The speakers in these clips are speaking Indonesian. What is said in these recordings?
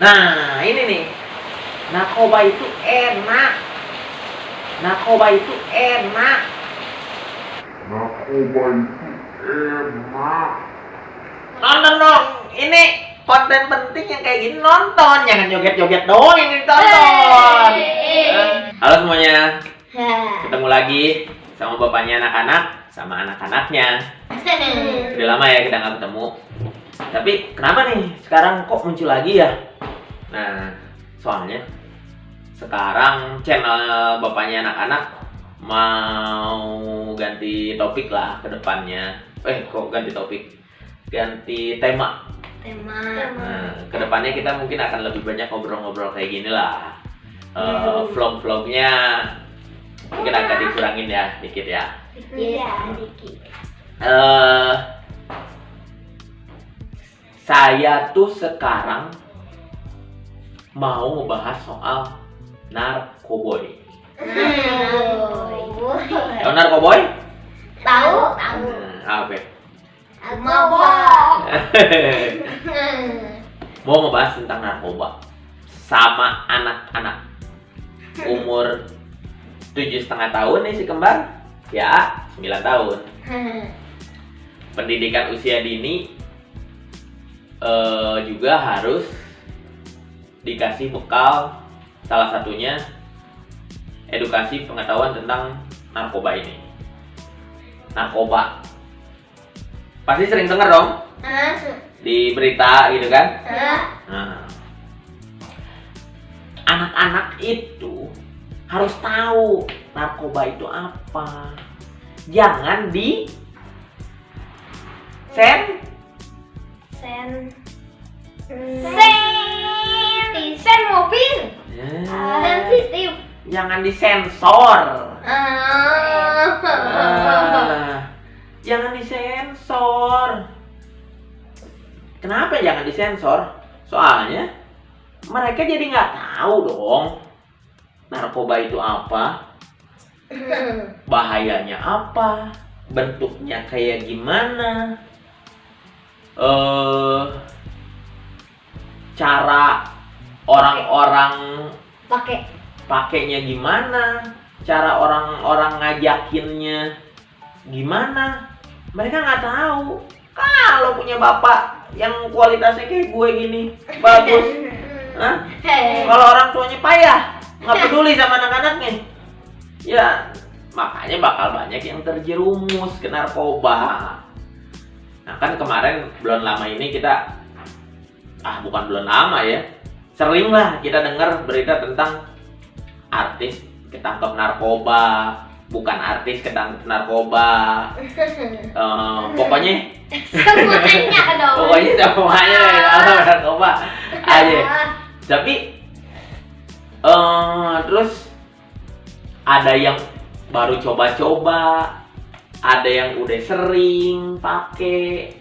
Nah, ini nih. Narkoba itu enak. Narkoba itu enak. Narkoba itu enak. Nonton dong. Ini konten penting yang kayak gini nonton. Jangan joget-joget doang yang ditonton. Halo semuanya. Ketemu lagi sama bapaknya anak-anak, sama anak-anaknya. Udah lama ya kita nggak ketemu. Tapi kenapa nih sekarang kok muncul lagi ya? Nah, soalnya sekarang channel bapaknya anak-anak mau ganti topik lah ke depannya. Kok ganti topik? Ganti tema. Nah, ke depannya kita mungkin akan lebih banyak ngobrol-ngobrol kayak gini lah. Vlog-vlognya mungkin agak dikurangin ya, dikit ya. Dikit. Saya tuh sekarang mau ngebahas soal narkoboy. Tahu narkoboy? Tahu. Apa? Mabok. Mau ngebahas tentang narkoba sama anak-anak umur 7,5 tahun nih si kembar, ya 9 tahun. Pendidikan usia dini juga harus dikasih bekal, salah satunya edukasi pengetahuan tentang narkoba ini. Narkoba pasti sering dengar dong di berita gitu kan. Nah, anak-anak itu harus tahu narkoba itu apa. Jangan di sen mobil. Sensitif. Jangan disensor. Jangan disensor. Kenapa jangan disensor? Soalnya mereka jadi nggak tahu dong narkoba itu apa, bahayanya apa, bentuknya kayak gimana, cara orang-orang pakainya gimana, cara orang-orang ngajakinnya gimana, mereka nggak tahu. Kalau punya bapak yang kualitasnya kayak gue gini bagus, kalau orang tuanya payah, nggak peduli sama anak-anaknya, ya makanya bakal banyak yang terjerumus ke narkoba. Nah kan kemarin bulan lama ini kita, bukan bulan lama ya, sering lah kita dengar berita tentang artis ketangkep narkoba, bukan artis ketangkep narkoba, pokoknya semuanya narkoba aja. Tapi terus ada yang baru coba-coba, ada yang udah sering pakai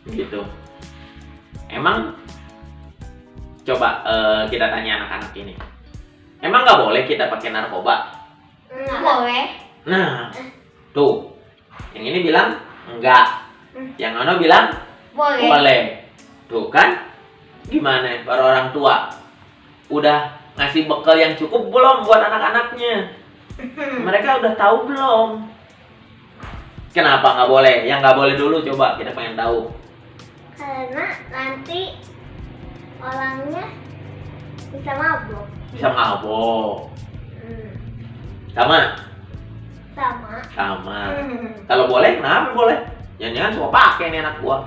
gitu. Emang coba kita tanya anak-anak ini, emang nggak boleh kita pakai narkoba? Nggak boleh. Nah, tuh, yang ini bilang enggak, yang ono bilang boleh. Tuh kan, gimana para orang tua? Udah ngasih bekal yang cukup belum buat anak-anaknya? Mereka udah tahu belum? Kenapa nggak boleh? Yang nggak boleh dulu coba, kita pengen tahu. Karena nanti orangnya bisa mabuk. Bisa mabok. Sama. Kalau boleh, kenapa boleh? Jangan-jangan semua pakai nih anak gua.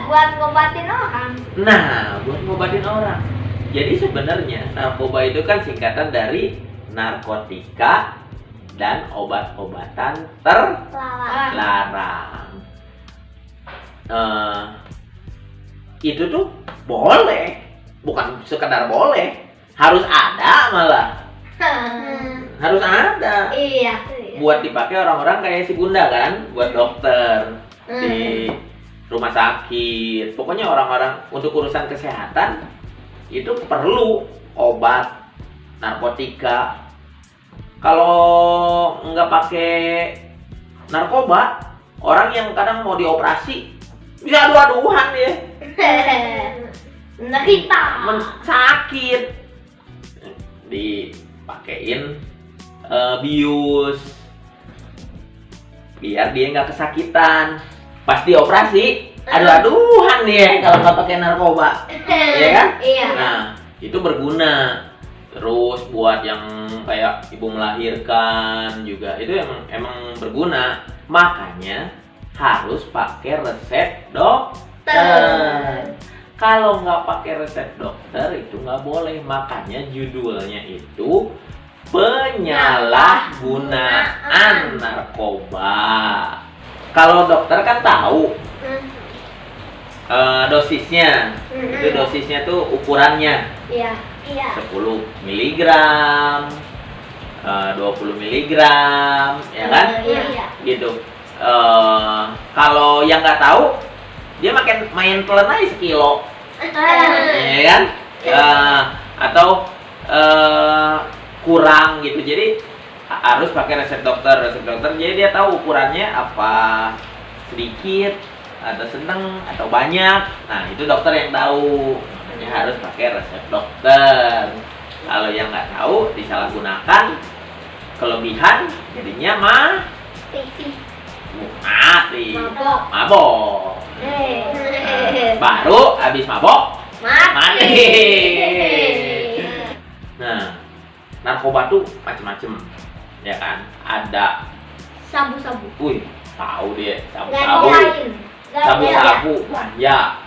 Buat ngobatin orang. Nah, buat ngobatin orang. Jadi sebenarnya narkoba itu kan singkatan dari narkotika dan obat-obatan terlarang. Itu tuh boleh, bukan sekedar boleh, harus ada malah. Harus ada. Iya. Buat dipakai orang-orang kayak si Bunda kan, buat dokter di rumah sakit. Pokoknya orang-orang untuk urusan kesehatan itu perlu obat, narkotika. Kalau nggak pakai narkoba, orang yang kadang mau dioperasi bisa adu-aduan ya. Menderita. Sakit. Dipakein bius biar dia nggak kesakitan. Pas dioperasi, aduh-aduhan dia kalau nggak pakai narkoba, ya kan? Iya. Nah, itu berguna. Terus buat yang kayak ibu melahirkan juga itu emang berguna. Makanya harus pakai resep dokter. Kalau nggak pakai resep dokter itu nggak boleh. Makanya judulnya itu penyalahgunaan narkoba. Kalau dokter kan tahu dosisnya. Itu dosisnya tuh ukurannya. Iya. 10 miligram, 20 miligram, ya kan? Iya. Gitu. Kalau yang nggak tahu, dia main telan aja sekilo, ya kan? Atau kurang gitu. Jadi harus pakai resep dokter. Jadi dia tahu ukurannya apa, sedikit atau sedang atau banyak. Nah, itu dokter yang tahu. Makanya harus pakai resep dokter. Kalau yang nggak tahu disalahgunakan, kelebihan jadinya mati. Mabok. Baru habis mabok mati. Nah, narkoba tuh macem-macem, ya kan? Ada Sabu-sabu. wih, tahu dia Kokain. sabu-sabu, ganja,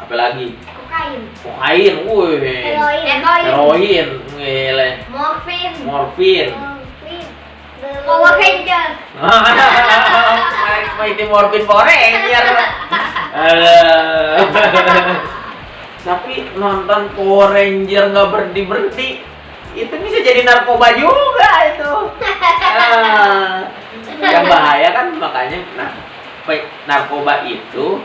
apalagi Kokain. kokain, wih, heroin, ngele, morfin, Power Ranger. Mighty Morphin Power Ranger. Tapi nonton Power Ranger nggak berhenti, itu bisa jadi narkoba juga itu. Yang bahaya kan, makanya narkoba itu,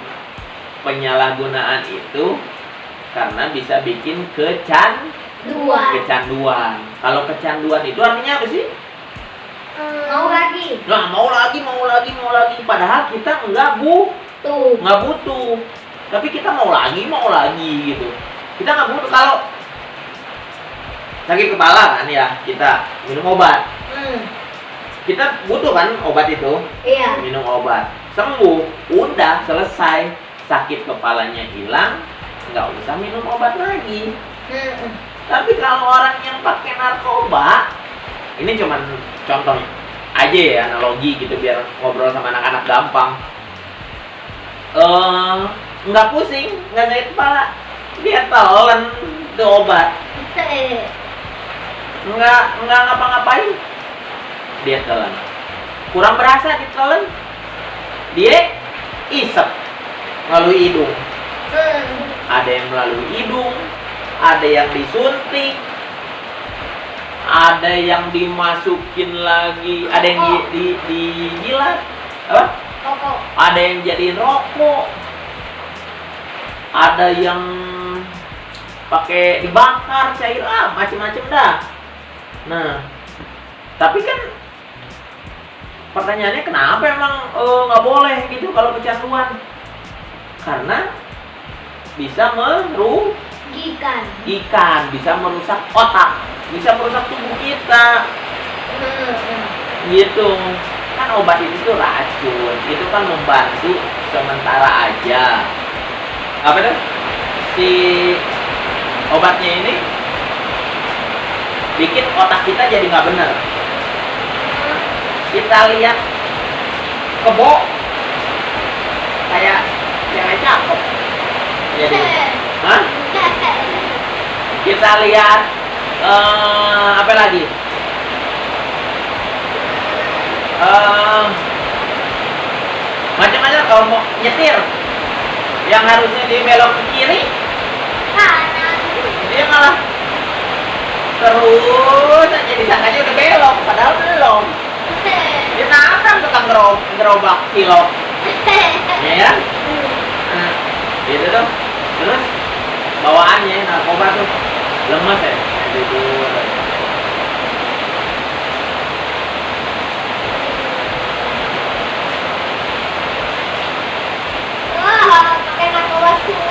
penyalahgunaan itu karena bisa bikin kecanduan. Kalau kecanduan itu artinya apa sih? Mau lagi. Nah, mau lagi. Padahal kita nggak butuh. Tapi kita mau lagi gitu. Kita nggak butuh. Kalau sakit kepala kan ya, kita minum obat. Kita butuh kan obat itu. Iya. Minum obat, sembuh, udah selesai. Sakit kepalanya hilang, nggak usah minum obat lagi. Tapi kalau orang yang pakai narkoba, ini cuman contoh aja ya, analogi gitu biar ngobrol sama anak-anak gampang. Nggak pusing, nggak sakit kepala, dia telan tuh obat. Nggak ngapa-ngapain, dia telan. Kurang berasa ditelan, dia isep melalui hidung. Ada yang melalui hidung, ada yang disuntik, ada yang dimasukin lagi, ada yang dijilat, apa? Rokok. Ada yang jadiin rokok, ada yang pakai dibakar cair, macem-macem dah. Nah, tapi kan pertanyaannya kenapa emang nggak boleh gitu kalau kecanduan? Karena bisa merugikan, bisa merusak otak, bisa merusak tubuh kita. Gitu. Kan obat itu tuh racun, itu kan membantu sementara aja. Apa tuh? Si obatnya ini bikin otak kita jadi nggak bener. Kita lihat kebo kayak cewek cakep. Jadi, kita lihat apa lagi? Macam-macam. Kalau mau nyetir, yang harusnya dibelok ke kiri, dia malah terus aja disangkanya udah belok, padahal belum. Dia nabrak tukang gerobak kilo, ya kan? Nah, gitu tuh. Terus bawaannya narkoba tuh lemes ya, gitu. Pakai narkoba tuh.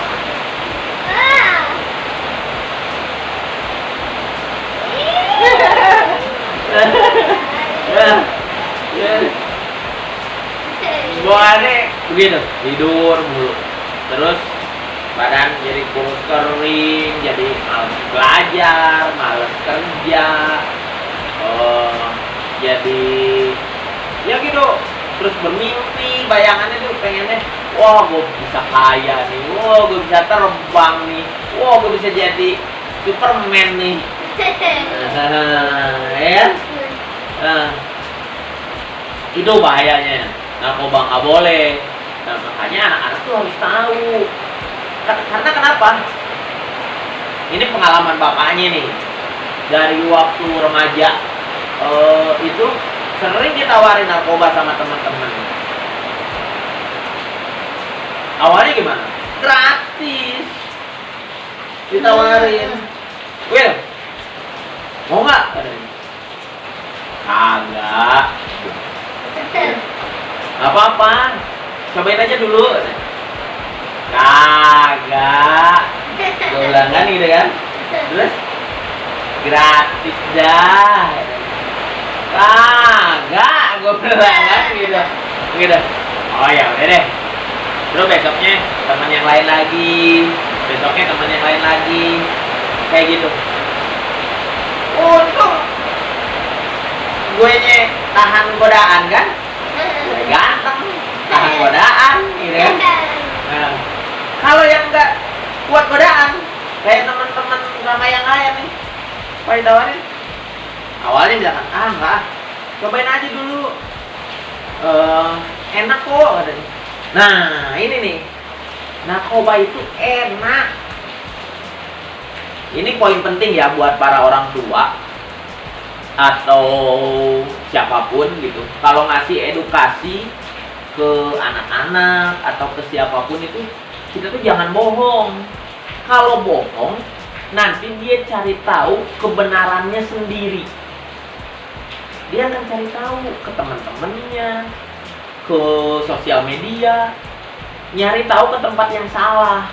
begitu, tidur mulu. Terus badan jadi kurus kering, jadi malas belajar, malas kerja, jadi ya gitu. Terus bermimpi, bayangannya tuh pengennya, wah gue bisa kaya nih, wah gue bisa terbang nih, wah gue bisa jadi Superman nih. Ya, itu bahayanya. Narkoba nggak boleh. Nah, makanya anak-anak tuh harus tahu. Karena kenapa? Ini pengalaman bapaknya nih. Dari waktu remaja itu sering ditawarin narkoba sama teman-teman. Awalnya gimana? Gratis. Ditawarin. Will, mau nggak? Kagak. Gak apa-apa, cobain aja dulu. Kagak. Gue bilang kan gitu kan. Terus gratis dah. Kagak, gue bilang kan gitu. Gitu. Oh ya udah deh. Terus besoknya teman yang lain lagi. Besoknya teman yang lain lagi. Kayak gitu. Untung gue tahan godaan kan. Gue ganteng, tahan godaan, gitu kan. Nah, kalau yang nggak kuat godaan, kayak teman-teman sama yang lain nih, apa ditawarin? Awalnya bilang, enggak, cobain aja dulu, enak kok, katanya. Nah, ini nih, narkoba itu enak. Ini poin penting ya buat para orang tua atau siapapun gitu. Kalau ngasih edukasi ke anak-anak atau ke siapapun itu, kita tuh jangan bohong. Kalau bohong, nanti dia cari tahu kebenarannya sendiri. Dia akan cari tahu ke teman-temannya, ke sosial media, nyari tahu ke tempat yang salah.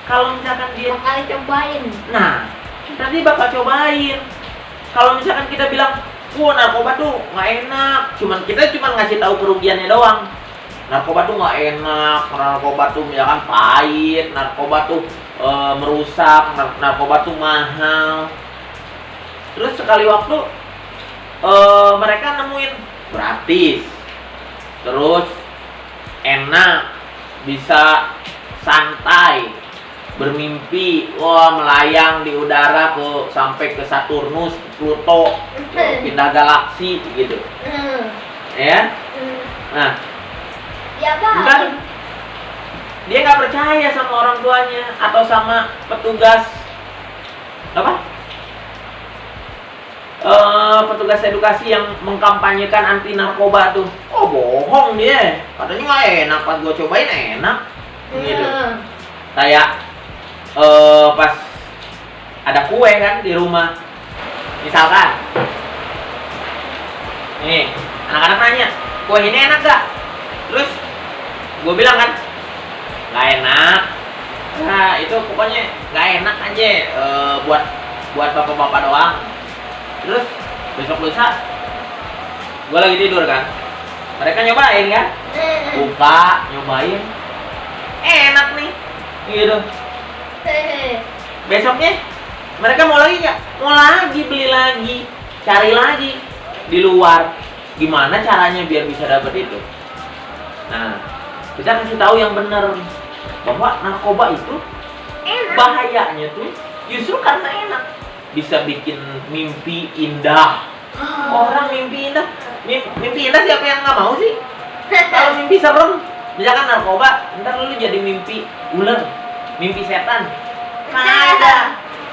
Kalau misalkan dia bakal cobain. Nah, nanti bakal cobain. Kalau misalkan kita bilang, wah narkoba tuh nggak enak, kita cuma ngasih tahu kerugiannya doang. Narkoba tuh nggak enak, narkoba tuh misalkan pahit, narkoba tuh merusak, narkoba tuh mahal. Terus sekali waktu mereka nemuin gratis, terus enak, bisa santai, bermimpi, wah melayang di udara sampai ke Saturnus, Pluto, pindah galaksi gitu. Ya. Nah, ya Pak. bukan dia nggak percaya sama orang tuanya atau sama petugas petugas edukasi yang mengkampanyekan anti narkoba tuh. Oh bohong dia, katanya nggak enak, pas gue cobain enak gitu. Kayak pas ada kue kan di rumah, misalkan nih anak-anak nanya, kue ini enak gak? Terus gue bilang kan nggak enak. Nah itu pokoknya nggak enak aja, buat bapak-bapak doang. Terus besok lusa gue lagi tidur kan, mereka nyobain kan, buka nyobain enak nih gitu. Besoknya mereka mau lagi nggak? Mau lagi, beli lagi, cari lagi di luar. Gimana caranya biar bisa dapet itu? Nah, kita kasih tahu yang benar bahwa narkoba itu Enak. bahayanya tuh justru karena enak. Bisa bikin mimpi indah. Orang mimpi indah, mimpi indah siapa yang nggak mau sih? Kalau mimpi serem, misalkan narkoba, ntar lu jadi mimpi ular, mimpi setan. Nggak ada.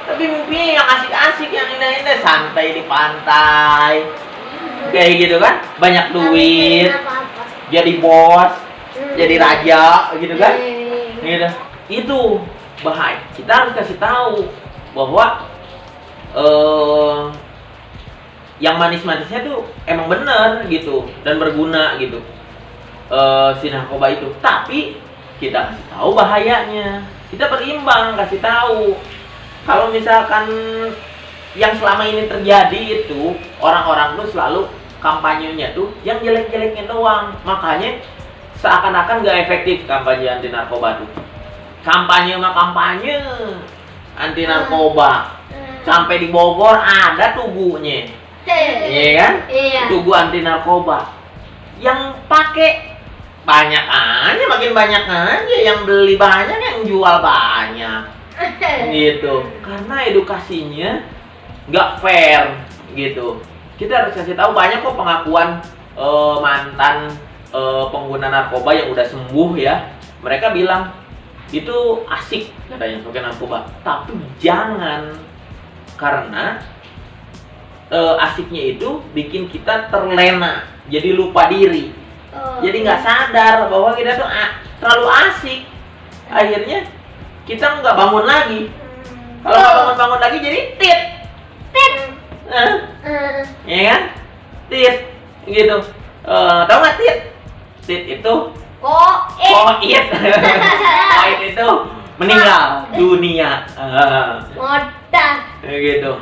Tapi mimpi yang asik-asik, yang indah-indah, santai di pantai, kayak gitu kan, banyak duit, jadi bos, jadi raja, gitu kan, gitu. Itu bahaya. Kita harus kasih tahu bahwa yang manis-manisnya tuh emang bener gitu dan berguna gitu, si narkoba itu. Tapi kita kasih tahu bahayanya. Kita berimbang kasih tahu. Kalau misalkan yang selama ini terjadi itu orang-orang tuh selalu kampanyenya tuh yang jelek-jeleknya doang. Makanya seakan-akan nggak efektif kampanye anti narkoba tuh. Kampanye mah kampanye anti narkoba. Sampai di Bogor ada tubuhnya. Iya kan? Iya. Tugu anti narkoba. Yang pakai banyak aja, makin banyak aja yang beli banyak, yang jual banyak. Gitu. Karena edukasinya nggak fair gitu. Kita harus kasih tahu, banyak kok pengakuan mantan pengguna narkoba yang udah sembuh ya. Mereka bilang itu asik katanya pakai narkoba. Tapi jangan, karena asiknya itu bikin kita terlena, jadi lupa diri, jadi nggak sadar bahwa kita tuh terlalu asik. Akhirnya kita nggak bangun lagi. Kalau nggak bangun lagi jadi tit, ya kan? Tit, gitu. Tahu nggak tit? Tit itu koit. Koit itu meninggal dunia. Gitu.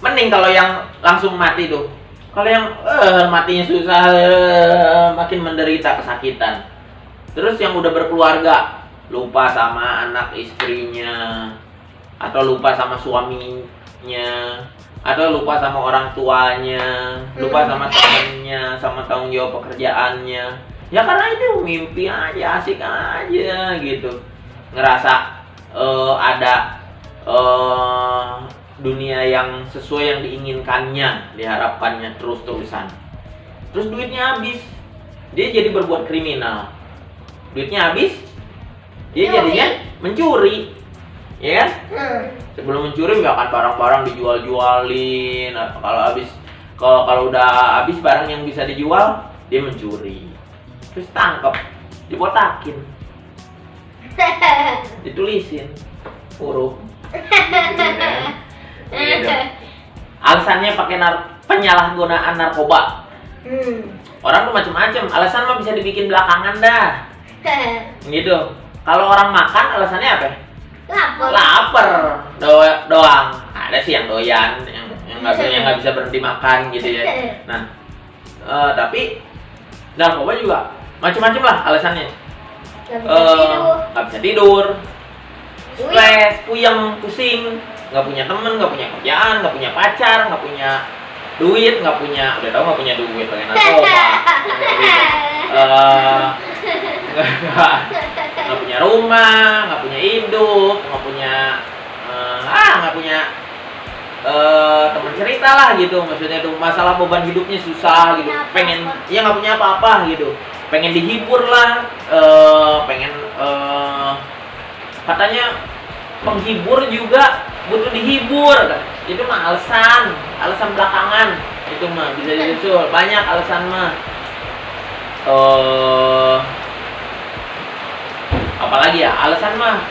Mending kalau yang langsung mati tuh. Kalau yang matinya susah, makin menderita kesakitan. Terus yang udah berkeluarga, lupa sama anak istrinya, atau lupa sama suaminya, atau lupa sama orang tuanya, lupa sama temennya, sama tanggung jawab pekerjaannya. Ya karena itu mimpi aja, asik aja gitu. Ngerasa ada dunia yang sesuai yang diinginkannya, diharapkannya terus-terusan. Terus duitnya habis, dia jadi berbuat kriminal. Duitnya habis, dia jadinya mencuri, ya kan? Sebelum mencuri nggak akan barang-barang dijual-jualin. Kalau udah habis barang yang bisa dijual, dia mencuri. Terus tangkap, dibotakin, ditulisin huruf. Gitu. Alasannya pakai penyalahgunaan narkoba. Orang tuh macam-macam. Alasan mah bisa dibikin belakangan dah. Gitu. Kalau orang makan alasannya apa? Lapar. Doang. Ada sih yang doyan, yang nggak bisa berhenti makan gitu ya. Nah, tapi narkoba juga macam-macam lah alasannya. Nggak bisa tidur, stres, puyeng, pusing, nggak punya temen, nggak punya kerjaan, nggak punya pacar, nggak punya duit, nggak punya duit pengen narkoba, nggak punya rumah, nggak punya hidup, nggak punya teman cerita lah gitu. Maksudnya tuh masalah beban hidupnya susah gitu, pengen nggak punya apa-apa gitu, pengen dihibur lah, katanya penghibur juga butuh dihibur. Itu mah alasan belakangan. Itu mah bisa disusul, banyak alasan mah. Apalagi ya alasan mah,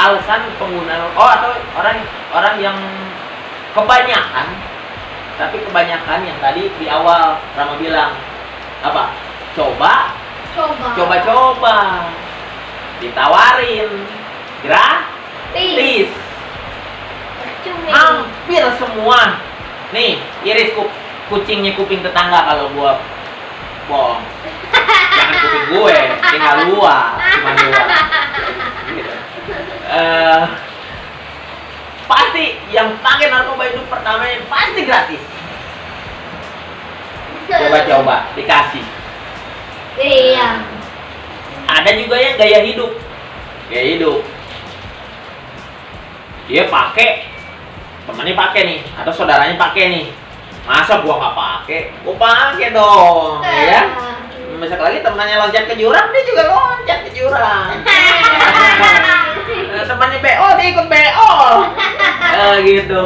alasan pengguna atau orang yang kebanyakan yang tadi di awal Rama bilang apa? Coba ditawarin gratis. Hampir semua nih iris kucingnya kuping tetangga kalau gua bohong. Jangan kuping gue, tinggal dua, cuma dua. Gitu. Pasti yang pakai narkoba itu pertamanya pasti gratis. Coba dikasih. Iya. Ada juga yang gaya hidup. Dia pakai, temannya pakai nih, atau saudaranya pakai nih. Masa gua nggak pakai? Gua pakai dong, ya. Besok lagi temannya loncat ke jurang, dia juga loncat ke jurang. Temannya BO, dia ikut BO. Gitu.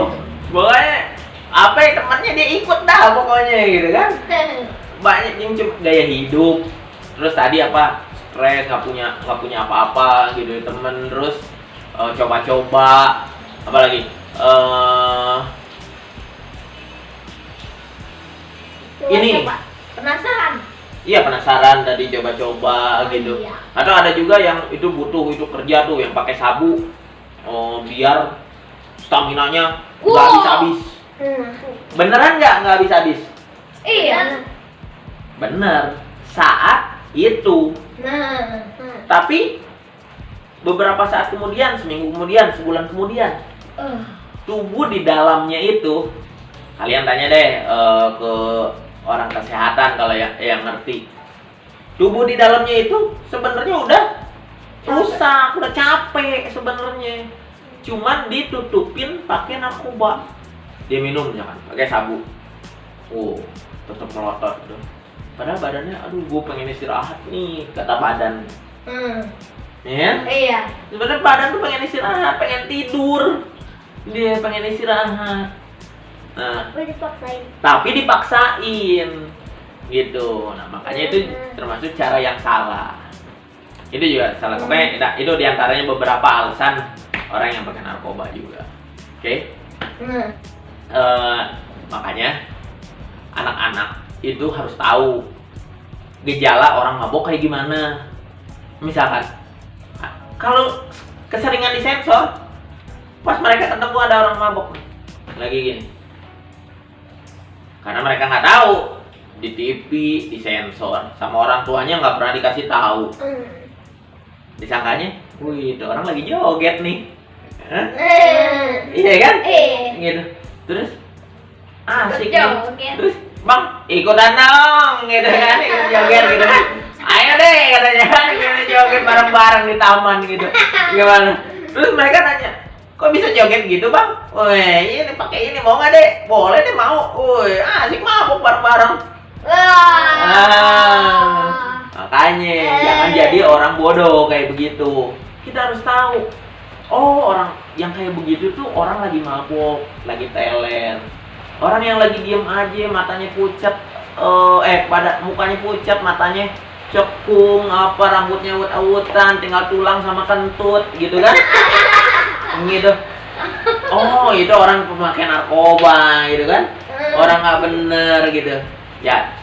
Pokoknya apa ya, temannya dia ikut dah pokoknya gitu kan. Banyak yang cuma gaya hidup. Terus tadi apa? Stres, nggak punya apa-apa gitu temen. Terus coba-coba, apalagi ini penasaran. Iya, penasaran tadi coba-coba gitu. Iya. Atau ada juga yang itu butuh kerja tuh yang pakai sabu, biar staminanya nggak habis-habis. Beneran nggak habis-habis? Iya. Bener, saat itu. Nah. Tapi beberapa saat kemudian, seminggu kemudian, sebulan kemudian, tubuh di dalamnya itu, kalian tanya deh ke orang kesehatan kalau yang ngerti. Tubuh di dalamnya itu sebenarnya udah rusak, udah capek sebenarnya. Cuman ditutupin pakai narkoba. Dia minum misalkan pakai sabu. Tetap melotot gitu. Padahal badannya, aduh gue pengen istirahat nih, kata badan. Ya? Iya. Sebenarnya badan tuh pengen istirahat, pengen tidur. Dia pengen istirahat. Nah, tapi dipaksain. Gitu. Nah, makanya itu termasuk cara yang salah. Itu juga salah. Pokoknya itu diantaranya beberapa alasan orang yang pakai narkoba juga. Oke? Makanya anak-anak itu harus tahu gejala orang mabok kayak gimana. Misalkan kalau keseringan disensor, pas mereka ketemu ada orang mabok lagi gini, karena mereka nggak tahu, di TV disensor sama orang tuanya nggak pernah dikasih tahu, disangkanya, wih itu orang lagi joget nih. Iya kan? Gitu. Terus asik nih. Terus bang ikutan dong gitu kan, ikut joget gitu. Ayo deh katanya kan, joget bareng-bareng di taman gitu. Gimana? Terus mereka nanya, kok bisa joget gitu bang? Wih ini pakai ini mau nggak deh? Boleh deh mau. Wih asik mabuk bareng-bareng. Makanya jangan jadi orang bodoh kayak begitu. Kita harus tahu, oh orang yang kayak begitu tuh orang lagi mabuk, lagi teler. Orang yang lagi diem aja, matanya pucat, pada mukanya pucat, matanya cekung, apa rambutnya awut-awutan, tinggal tulang sama kentut, gitu kan? Gitu. Oh itu orang pemakai narkoba, gitu kan? Orang nggak bener gitu. Ya,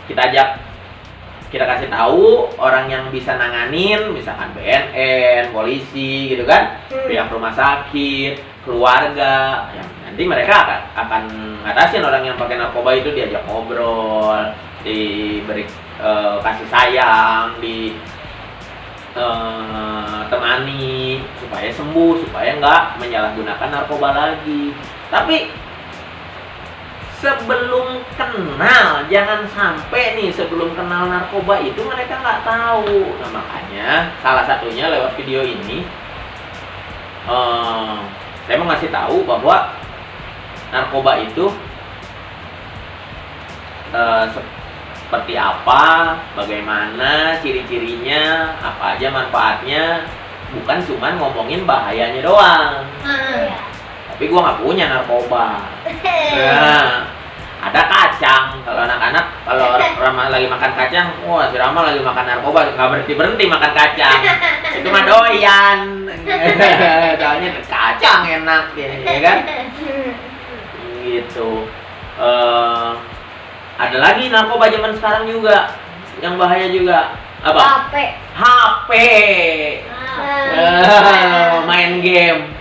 kita kasih tahu orang yang bisa nanganin, misalkan BNN, polisi, gitu kan, pihak rumah sakit, keluarga, ya, nanti mereka akan ngatasin orang yang pakai narkoba itu, diajak ngobrol, diberi kasih sayang, temani supaya sembuh, supaya nggak menyalahgunakan narkoba lagi. Tapi sebelum kenal, jangan sampai nih sebelum kenal narkoba itu mereka nggak tahu. Nah makanya salah satunya lewat video ini saya mau ngasih tahu bahwa narkoba itu seperti apa, bagaimana ciri-cirinya, apa aja manfaatnya. Bukan cuma ngomongin bahayanya doang. Tapi gue nggak punya narkoba. Nah, ada kacang. Kalau anak-anak, kalau Rama lagi makan kacang, wah si Rama lagi makan narkoba, nggak berhenti makan kacang. Itu mah doyan. Soalnya kacang enak, ya kan? Gitu. Ada lagi narkoba zaman sekarang juga, yang bahaya juga. Apa? HP. Main game.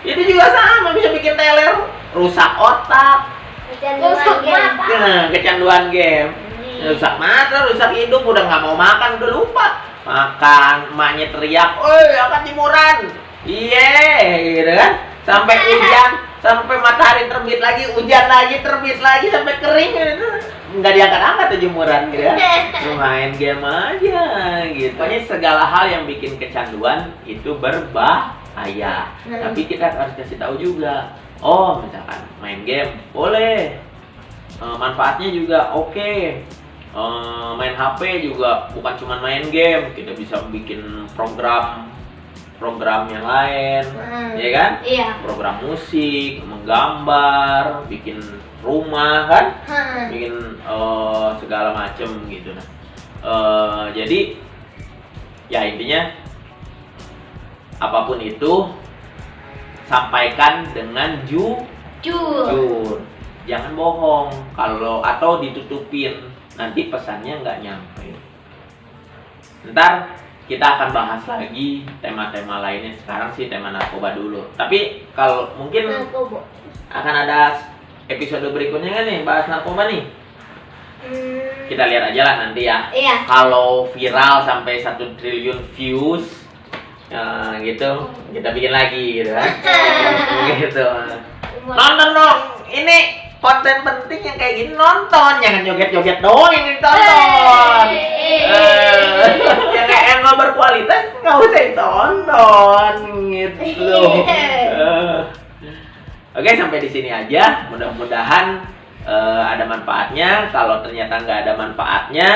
Itu juga sama, bisa bikin teler, rusak otak, kecanduan game, rusak mata, rusak hidup, udah nggak mau makan, udah lupa makan, emaknya teriak, oi akan jemuran, gitu kan, sampai hujan, sampai matahari terbit lagi, hujan lagi, terbit lagi, sampai kering, gitu. Nggak diangkat-angkat tuh jemuran, gitu ya, main game aja, gitu. Pokoknya segala hal yang bikin kecanduan itu berbahaya. Tapi kita harus kasih tahu juga. Oh, misalkan main game boleh, manfaatnya juga oke. Main HP juga bukan cuma main game, kita bisa bikin program yang lain, ya kan? Iya. Program musik, menggambar, bikin rumah kan, bikin segala macem gitu. Jadi ya intinya apapun itu sampaikan dengan jujur. Jangan bohong atau ditutupin, nanti pesannya nggak nyampe. Ntar kita akan bahas lagi tema-tema lainnya. Sekarang sih tema narkoba dulu. Tapi kalau mungkin akan ada episode berikutnya kan nih bahas narkoba nih. Kita lihat aja lah nanti ya. Iya. Kalau viral sampai 1 triliun views, ya, gitu, kita bikin lagi gitu kan. Gitu. Nonton dong, ini konten penting yang kayak gini nonton, jangan joget-joget doang yang ditonton. Yang nggak berkualitas nggak usah ditonton gitu. Oke, sampai di sini aja. Mudah-mudahan ada manfaatnya. Kalau ternyata nggak ada manfaatnya,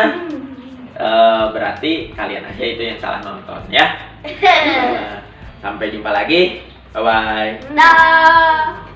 berarti kalian aja itu yang salah nonton ya. Sampai jumpa lagi. Bye bye. Dah.